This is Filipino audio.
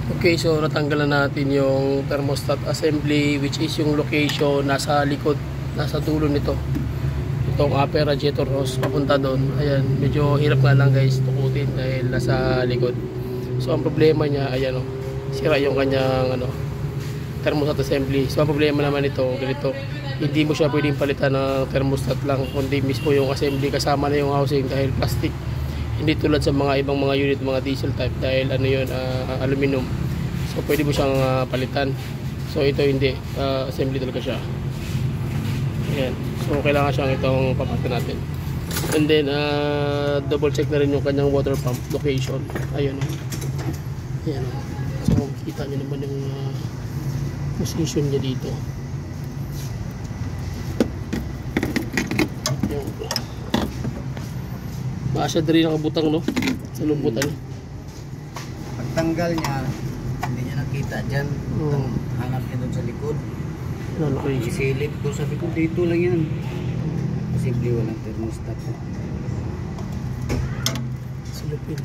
Okay, so natanggalan natin yung thermostat assembly, which is yung location nasa likod, nasa dulo nito. Itong upper radiator hose papunta doon. Ayan, medyo hirap nga lang guys tukutin dahil nasa likod. So ang problema niya, ayan o, sira yung kanyang thermostat assembly. So ang problema naman ito, ganito, hindi mo siya pwedeng palitan ng thermostat lang, kundi mismo yung assembly kasama na yung housing dahil plastic. Hindi tulad sa mga ibang mga unit, mga diesel type, dahil aluminum. So pwede mo siyang palitan. So ito hindi, assembly talaga siya. Ayan. So kailangan siyang itong papalitan natin. And then double check na rin yung kanyang water pump location. Ayun o. Ayan o. So kita nyo naman yung position niya dito. Ayan. Maasya din nakabutang no? Sa lumbutan. Pagtanggal niya, hindi niya nakita dyan. Hanap niya doon sa likod. Isilip ko, sabi ko dito lang yan. Posible walang thermostat. Silipin.